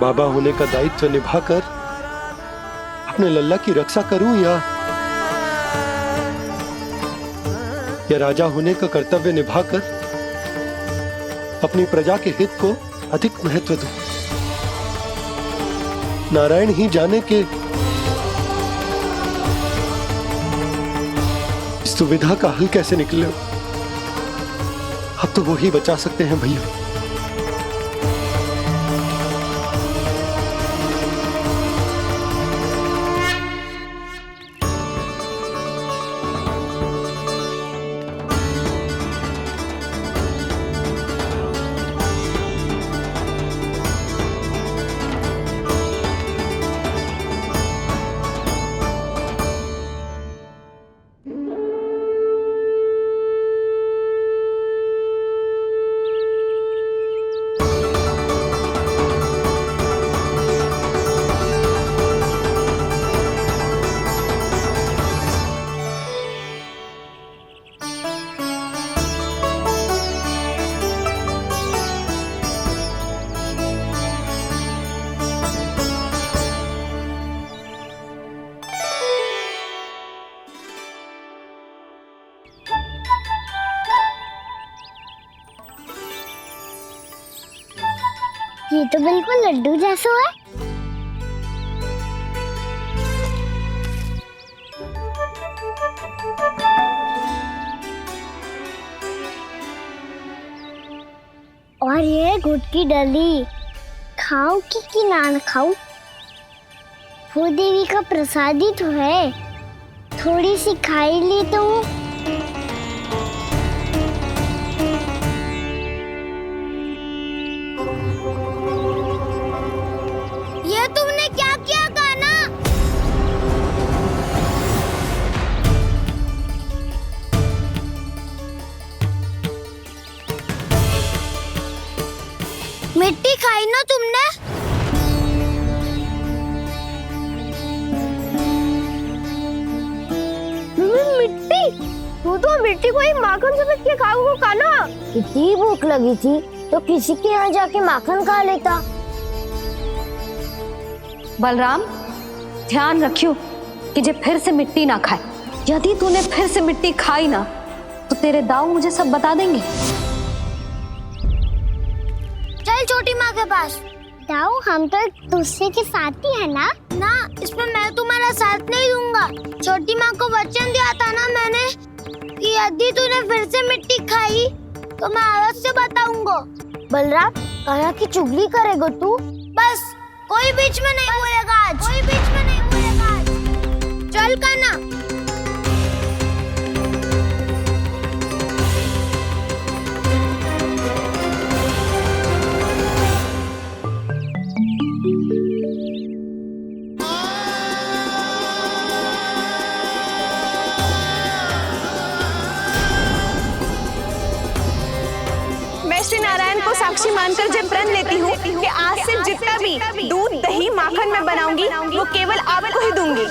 J: बाबा होने का दायित्व निभाकर अपने लल्ला की रक्षा करूं
E: या राजा होने का कर्तव्य निभाकर अपनी प्रजा के हित को अधिक महत्व दूं? नारायण ही जाने के इस दुविधा का हल कैसे निकले। अब तो वो ही बचा सकते हैं भैया।
G: ये तो बिल्कुल लड्डू जैसा है। और ये गुड़ की डली खाऊं कि ना खाऊं? वो देवी का प्रसाद ही तो है, थोड़ी सी खाई ली तो। ये तुमने क्या किया कान्हा? मिट्टी खाई ना तुमने? मिट्टी? तू तो मिट्टी को ही माखन समझ के खाओगे कान्हा। इतनी भूख लगी थी तो किसी के यहाँ जाके माखन खा लेता।
H: बलराम, ध्यान रखियो कि जे फिर से मिट्टी ना खाए। यदि तूने फिर से मिट्टी खाई ना तो तेरे दाऊ मुझे सब बता देंगे।
G: चल छोटी माँ के पास। दाऊ, हम तो एक दूसरे के साथी है ना? ना, इसमें मैं तुम्हारा साथ नहीं दूंगा। छोटी माँ को वचन दिया था ना मैंने कि यदि तूने फिर से मिट्टी खाई तो मैं अवश्य बताऊंगा। बलराम, कान्हा की चुगली करेगा तू? बस, कोई बीच में नहीं बोलेगा आज। कोई बीच में नहीं बोलेगा आज। चल कान्हा।
K: मैं श्री नारायण को साक्षी मानकर जब प्रण लेती हूँ कि आज से जितना भी दूध, दही, माखन मैं बनाऊंगी वो केवल आपको ही दूंगी।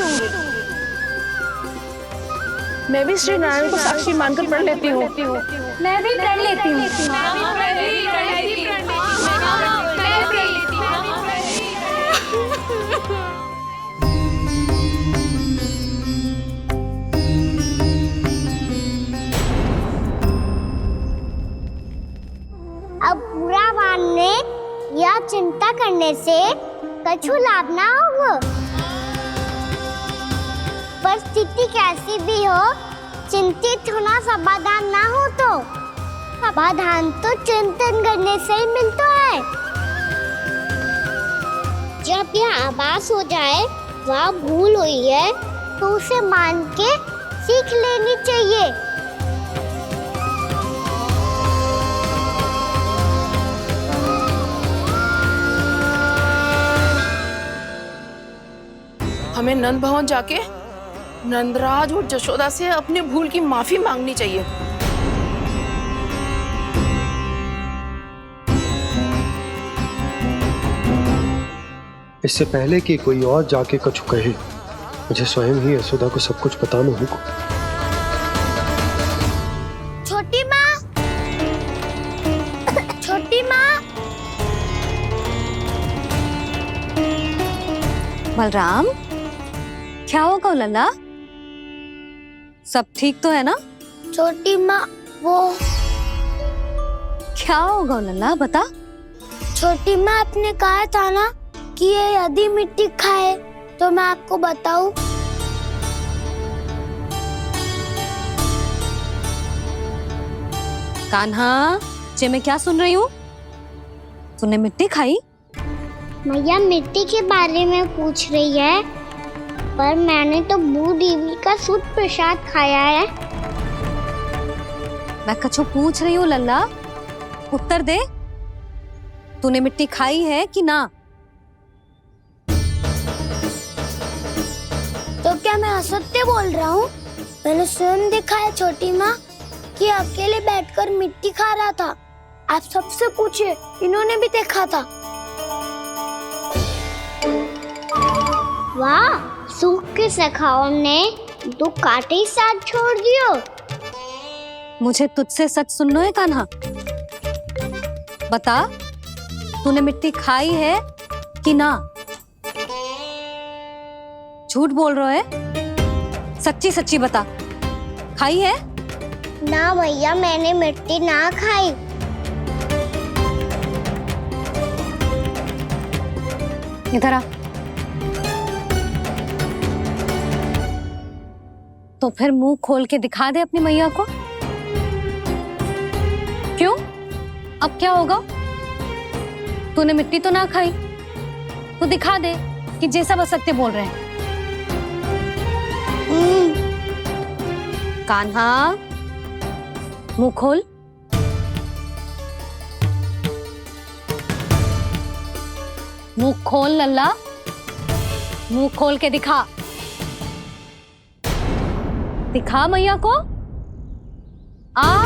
K: मैं भी श्री नारायण को साक्षी मानकर प्रण लेती हूँ।
H: मैं भी प्रण लेती हूँ।
G: अब बुरा मानने या चिंता करने से कछु लाभ ना होगा। परिस्थिति कैसी भी हो, चिंतित होना समाधान ना हो तो समाधान तो चिंतन करने से ही मिलता है। जब यह आभास हो जाए वह भूल हुई है तो उसे मान के सीख लेनी चाहिए।
K: हमें नंद भवन जाके नंदराज और जशोदा से अपनी भूल की माफी मांगनी चाहिए।
E: इससे पहले कि कोई और जाके कछु कहे, मुझे स्वयं ही यशोदा को सब कुछ बताना होगा।
G: छोटी माँ, छोटी माँ।
H: बलराम, क्या होगा लल्ला? सब ठीक तो है ना?
G: छोटी माँ वो
H: क्या होगा लल्ला, बता।
G: छोटी माँ आपने कहा था ना कि ये यदि मिट्टी खाए तो मैं आपको बताऊं।
H: कान्हा, जे मैं क्या सुन रही हूँ? तूने मिट्टी खाई?
G: मैया मिट्टी के बारे में पूछ रही है, पर मैंने तो भू देवी का शुद्ध प्रसाद खाया है।
H: मैं कछु पूछ रही हूँ लल्ला, उत्तर दे। तूने मिट्टी खाई है कि ना?
G: तो क्या मैं असत्य बोल रहा हूँ? मैंने स्वयं देखा है छोटी माँ कि अकेले बैठकर मिट्टी खा रहा था। आप सबसे पूछिए, इन्होंने भी देखा था। वाह, सूख के सखाओ ने दो कांटे ही साथ छोड़ दियो।
H: मुझे तुझसे सच सुनना है कान्हा। बता, तूने मिट्टी खाई है कि ना? झूठ बोल रहा है, सच्ची सच्ची बता, खाई है?
G: ना भैया, मैंने मिट्टी ना खाई।
H: इधर आ। तो फिर मुंह खोल के दिखा दे अपनी मैया को। क्यों? अब क्या होगा? तूने मिट्टी तो ना खाई, तो दिखा दे कि जैसा बस सत्य बोल रहे हैं। कान्हा, मुंह खोल। मुंह खोल लल्ला, मुंह खोल के दिखा। दिखा मैया को। आ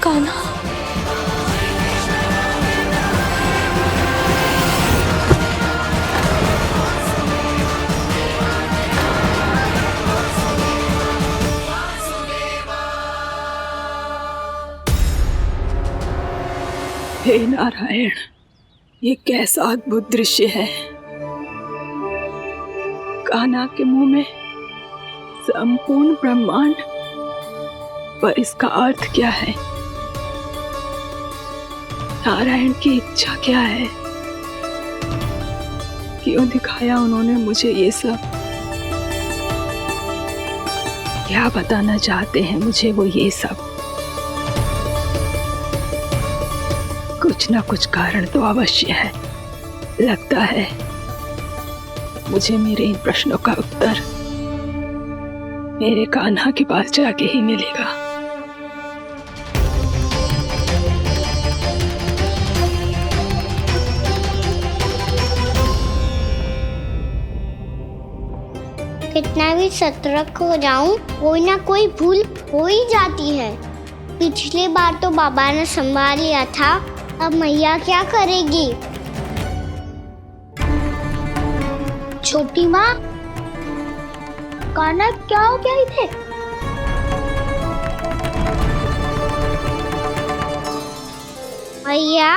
H: कान्हा,
K: हे नारायण, ये कैसा अद्भुत दृश्य है। कान्हा के मुंह में संपूर्ण ब्रह्मांड, पर इसका अर्थ क्या है? नारायण की इच्छा क्या है? क्यों दिखाया उन्होंने मुझे ये सब? क्या बताना चाहते हैं मुझे वो ये सब? कुछ ना कुछ कारण तो अवश्य है। लगता है मुझे मेरे इन प्रश्नों का उत्तर मेरे कान्हा के पास जाके ही मिलेगा।
G: कितना भी सतर्क हो जाऊं, कोई ना कोई भूल हो ही जाती है। पिछली बार तो बाबा ने संभाल लिया था, अब मैया क्या करेगी? छोटी माँ, कान्हा क्या हो गया इधर? मैया,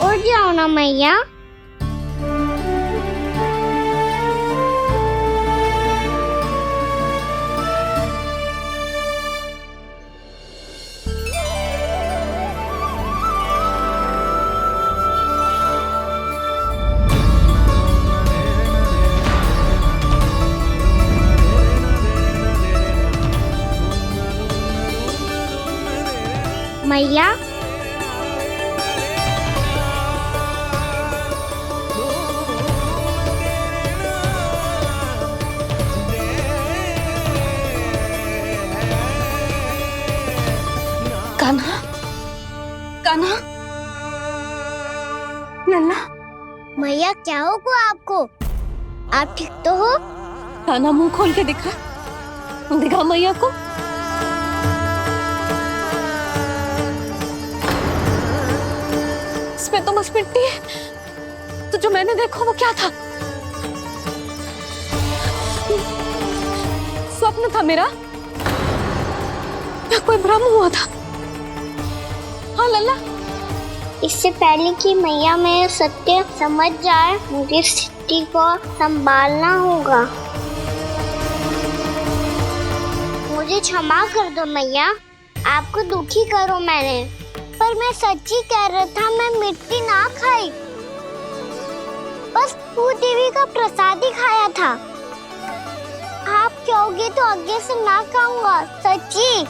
G: उठ जाओ ना मैया। मैया,
H: कान्हा, कान्हा, लल्ला।
G: मैया क्या होगा आपको? आप ठीक तो हो?
H: कान्हा मुंह खोल के दिखा, दिखा मैया को। इसमें तो बस मिट्टी है, तो जो मैंने देखा वो क्या था? स्वप्न था मेरा या कोई भ्रम हुआ था? हाँ लल्ला।
G: इससे पहले कि मैया मेरे सत्य समझ जाए, मुझे स्थिति को संभालना होगा। मुझे क्षमा कर दो मैया, आपको दुखी करो मैंने, पर मैं सच्ची कह रहा था, मैं मिट्टी ना खाई, बस भू देवी का प्रसाद ही खाया था। आप कहोगे तो आगे से ना खाऊंगा, सच्ची।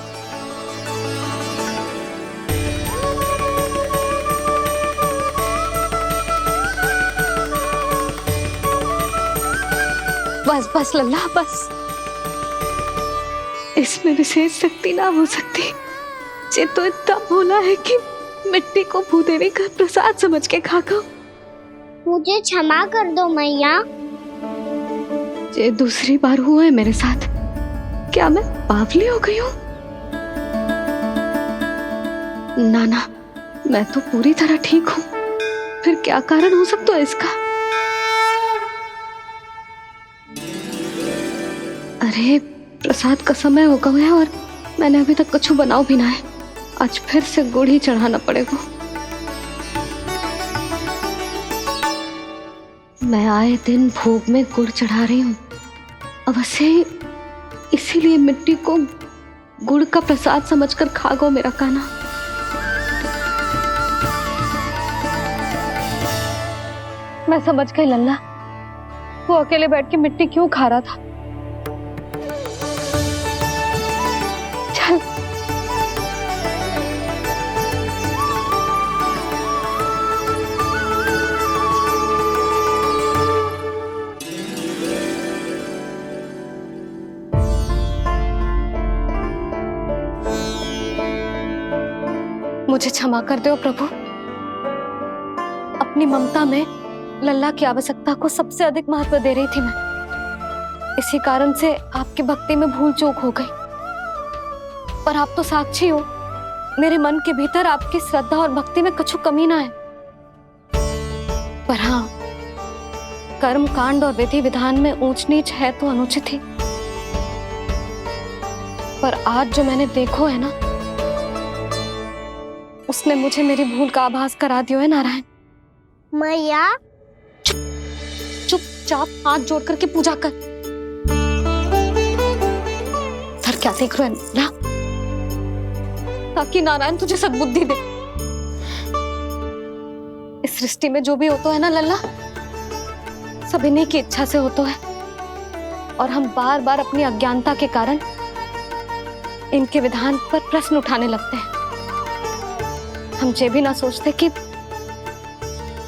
H: बस बस लल्ला, बस। इसमें विशेष शक्ति ना हो सकती। ये तो इतना भोला है कि मिट्टी को भूदेवी का प्रसाद समझ के खा गया।
G: मुझे क्षमा कर दो मैया।
H: ये दूसरी बार हुआ है मेरे साथ। क्या मैं बावली हो गई हूँ? ना ना, मैं तो पूरी तरह ठीक हूँ। फिर क्या कारण हो सकता है इसका? अरे प्रसाद का समय हो गया है और मैंने अभी तक कुछ बनाओ भी ना है। आज फिर से गुड़ ही चढ़ाना पड़ेगा। मैं आए दिन भोग में गुड़ चढ़ा रही हूँ, अवश्य इसीलिए मिट्टी को गुड़ का प्रसाद समझकर खा गो मेरा कान्हा। मैं समझ गई लल्ला, वो अकेले बैठ के मिट्टी क्यों खा रहा था। चल मुझे क्षमा कर दो प्रभु। अपनी ममता में लल्ला की आवश्यकता को सबसे अधिक महत्व दे रही थी मैं। इसी कारण से आपकी भक्ति में भूल चूक हो गई। पर आप तो साक्षी हो, मेरे मन के भीतर आपकी श्रद्धा और भक्ति में कुछ कमी ना है। पर हाँ, कर्म कांड और विधि विधान में ऊंच नीच है तो अनुचित ही। पर आज जो मैंने देखो है ना, उसने मुझे मेरी भूल का आभास करा दिया है नारायण।
G: मैया,
H: चुपचाप हाथ जोड़ करके पूजा कर। सर क्या देख रहे हैं ना, ताकि नारायण तुझे सद्बुद्धि दे। इस सृष्टि में जो भी होता है ना लल्ला, सब इन्हीं की इच्छा से होता है। और हम बार बार अपनी अज्ञानता के कारण इनके विधान पर प्रश्न उठाने लगते हैं। हम ये भी ना सोचते कि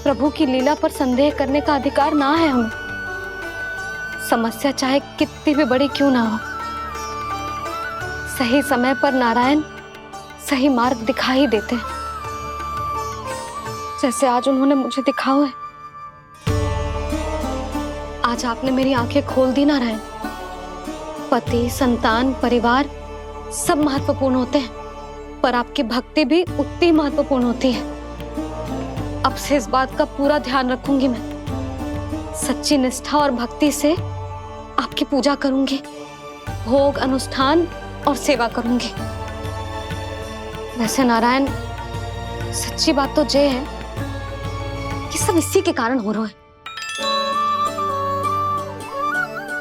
H: प्रभु की लीला पर संदेह करने का अधिकार ना है हमें। समस्या चाहे कितनी भी बड़ी क्यों ना हो, सही समय पर नारायण सही मार्ग दिखा ही देते हैं। जैसे आज उन्होंने मुझे दिखाओ है। आज आपने मेरी आंखें खोल दी नारायण। पति, संतान, परिवार सब महत्वपूर्ण होते हैं, पर आपकी भक्ति भी उतनी महत्वपूर्ण होती है। अब से इस बात का पूरा ध्यान रखूंगी मैं। सच्ची निष्ठा और भक्ति से आपकी पूजा करूंगी, भोग, अनुष्ठान और सेवा करूंगी। वैसे नारायण, सच्ची बात तो ये है कि सब इसी के कारण हो रहा है।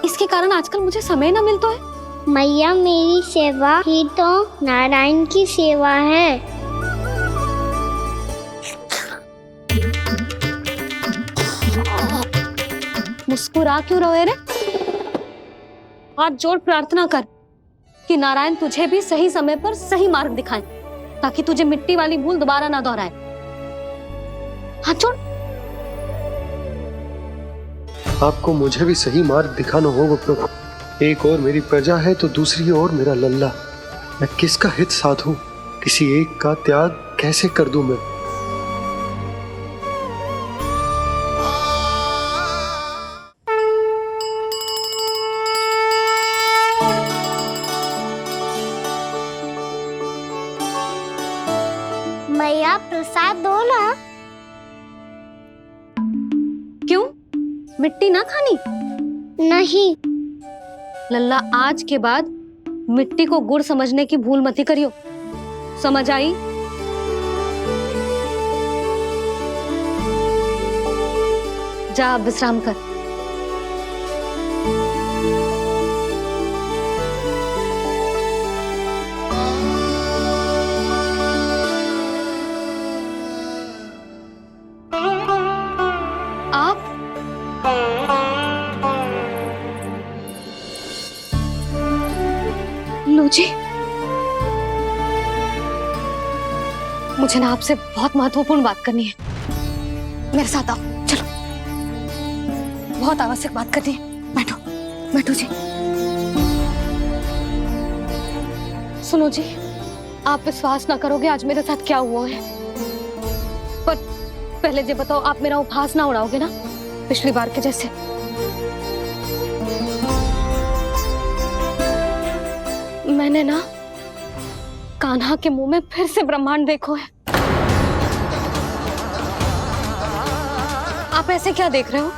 H: इसके कारण आजकल मुझे समय ना मिलता है।
G: मैया, मेरी सेवा ही तो नारायण की सेवा है।
H: मुस्कुरा क्यों रहे रे? हाथ जोड़ प्रार्थना कर कि नारायण तुझे भी सही समय पर सही मार्ग दिखाएं, ताकि तुझे मिट्टी वाली भूल दोबारा ना दोहराए। हाथ जोड़।
E: आपको मुझे भी सही मार्ग दिखाना होगा प्रभु। एक और मेरी प्रजा है तो दूसरी ओर मेरा लल्ला। मैं किसका हित साधूं? किसी एक का त्याग कैसे कर दूं मैं?
G: मैया, प्रसाद दो ना।
H: क्यों? मिट्टी ना खानी?
G: नहीं।
H: लल्ला, आज के बाद मिट्टी को गुड़ समझने की भूल मत करियो। समझ आई? जा अब विश्राम कर। जी, मुझे ना आपसे बहुत महत्वपूर्ण बात करनी है। मेरे साथ आओ, चलो। बहुत आवश्यक बात करनी है। बैठो, बैठो जी। सुनो जी, आप विश्वास ना करोगे आज मेरे साथ क्या हुआ है। पर पहले ये बताओ, आप मेरा उपहास ना उड़ाओगे ना पिछली बार के जैसे? मैंने ना कान्हा के मुंह में फिर से ब्रह्मांड देखो है। आप ऐसे क्या देख रहे हो?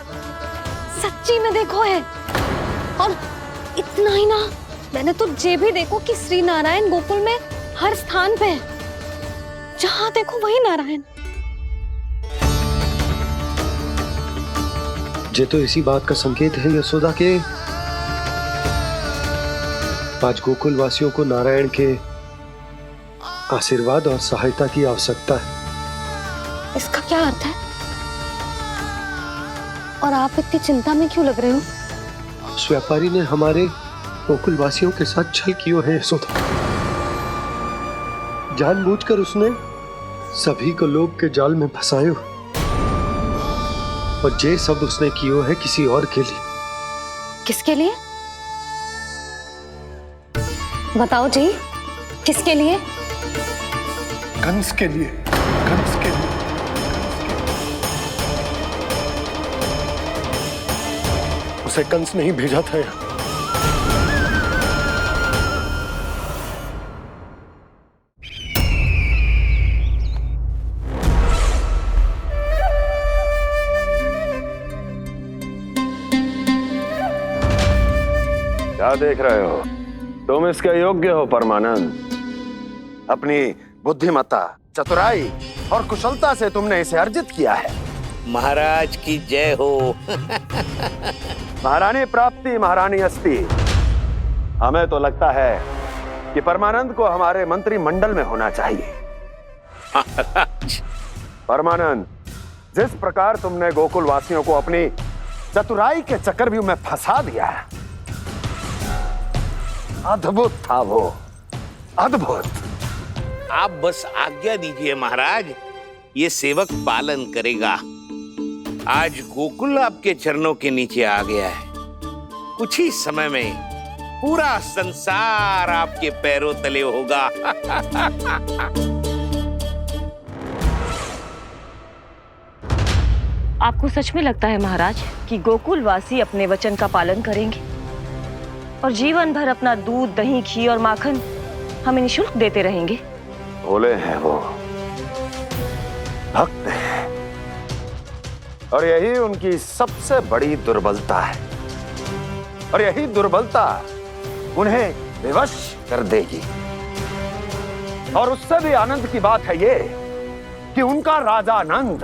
H: सच्ची में देखो है। और इतना ही ना, मैंने तो ये भी देखो कि श्री नारायण गोकुल में हर स्थान पे है। जहां देखो वही नारायण।
E: ये तो इसी बात का संकेत है यशोदा के आज गोकुल वासियों को नारायण के आशीर्वाद और सहायता की आवश्यकता है।
H: इसका क्या अर्थ है? और आप इतनी चिंता में क्यों लग रहे हो?
E: उस व्यापारी ने हमारे गोकुल वासियों के साथ छल किया है यशोदा। जानबूझकर उसने सभी को लोभ के जाल में फंसायो, और ये सब उसने किया है किसी और के लिए।
H: किसके लिए? बताओ जी, किसके लिए?
E: कंस के लिए। कंस के लिए। उसे कंस नहीं भेजा था यहाँ।
A: क्या देख रहे हो? तुम इसके योग्य हो परमानंद। अपनी बुद्धिमत्ता, चतुराई और कुशलता से तुमने इसे अर्जित किया है।
B: महाराज की जय हो।
A: महारानी प्राप्ति महारानी अस्ति। हमें तो लगता है कि परमानंद को हमारे मंत्रिमंडल में होना चाहिए। परमानंद, जिस प्रकार तुमने गोकुल वासियों को अपनी चतुराई के चक्रव्यूह में फंसा दिया है, अद्भुत था वो, अद्भुत।
B: आप बस आज्ञा दीजिए महाराज, ये सेवक पालन करेगा। आज गोकुल आपके चरणों के नीचे आ गया है। कुछ ही समय में पूरा संसार आपके पैरों तले होगा।
O: आपको सच में लगता है महाराज कि गोकुलवासी अपने वचन का पालन करेंगे और जीवन भर अपना दूध, दही, घी और माखन हमें निःशुल्क देते रहेंगे?
A: भोले हैं वो, भक्त हैं, और यही उनकी सबसे बड़ी दुर्बलता है, और यही दुर्बलता उन्हें विवश कर देगी। और उससे भी आनंद की बात है ये कि उनका राजा नंद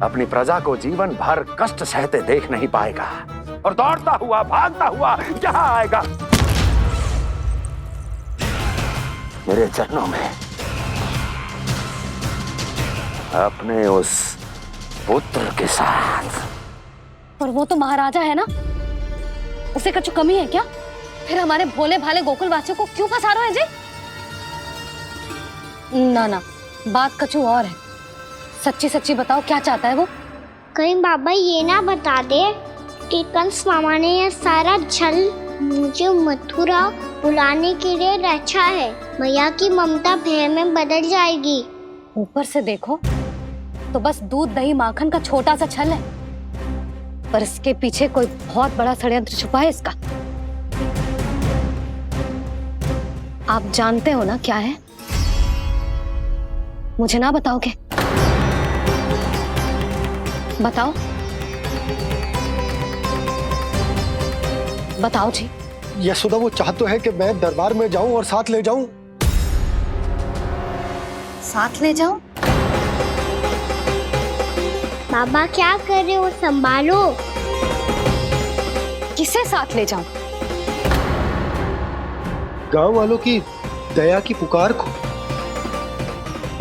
A: अपनी प्रजा को जीवन भर कष्ट सहते देख नहीं पाएगा और दौड़ता हुआ, भागता हुआ यहां आएगा मेरे चरणों में अपने उस पुत्र के साथ।
H: पर वो तो महाराजा है ना, उसे कुछ कमी है क्या? फिर हमारे भोले भाले गोकुल वासियों को क्यों फंसा रहे हैं जी? ना ना, बात कछु और है। सच्ची सच्ची बताओ, क्या चाहता है वो?
G: कहीं बाबा ये ना बता दे कि कंस मामा ने यह सारा छल मुझे मथुरा बुलाने के लिए रचा है। मैया की ममता भय में बदल जाएगी।
H: ऊपर से देखो तो बस दूध, दही, माखन का छोटा सा छल है, पर इसके पीछे कोई बहुत बड़ा षड्यंत्र छुपा है इसका। आप जानते हो ना क्या है? मुझे ना बताओगे? बताओ बताओ जी।
E: यशोदा वो चाह तो है कि मैं दरबार में जाऊं और साथ ले जाऊं।
H: साथ ले जाऊं?
G: बाबा क्या कर रहे हो, संभालो।
H: किसे साथ ले जाऊं?
E: गांव वालों की दया की पुकार को,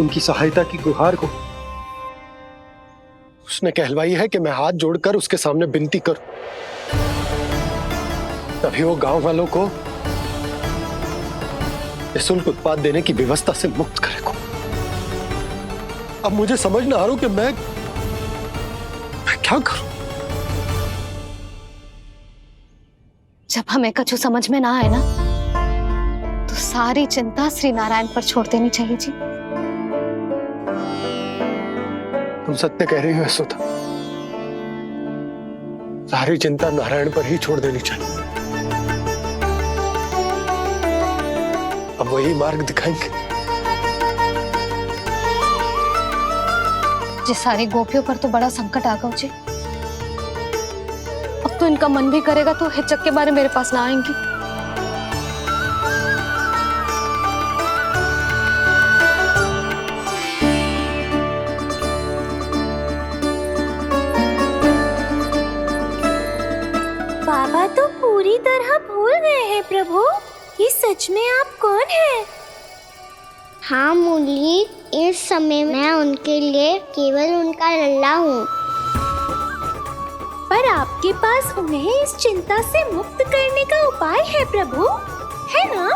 E: उनकी सहायता की गुहार को। उसने कहलवाई है कि मैं हाथ जोड़कर उसके सामने विनती करूं, तभी वो गांव वालों को निःशुल्क उत्पाद देने की व्यवस्था से मुक्त करेगा। अब मुझे समझ ना आ रहा कि मैं क्या करूं।
H: जब हमें कछु समझ में ना आए ना, तो सारी चिंता श्री नारायण पर छोड़ देनी चाहिए जी।
E: तुम सत्य कह रही हो यशोदा, सारी चिंता नारायण पर ही छोड़ देनी चाहिए। अब वही मार्ग दिखाएंगे।
H: जी सारी गोपियों पर तो बड़ा संकट आ गया जी। अब तो इनका मन भी करेगा तो हिचक के बारे मेरे पास ना आएंगी।
N: बाबा तो पूरी तरह भूल गए हैं प्रभु, ये सच में आप कौन हैं?
G: हाँ मुरली, इस समय मैं उनके लिए केवल उनका लल्ला हूँ।
N: पर आपके पास उन्हें इस चिंता से मुक्त करने का उपाय है प्रभु, है ना?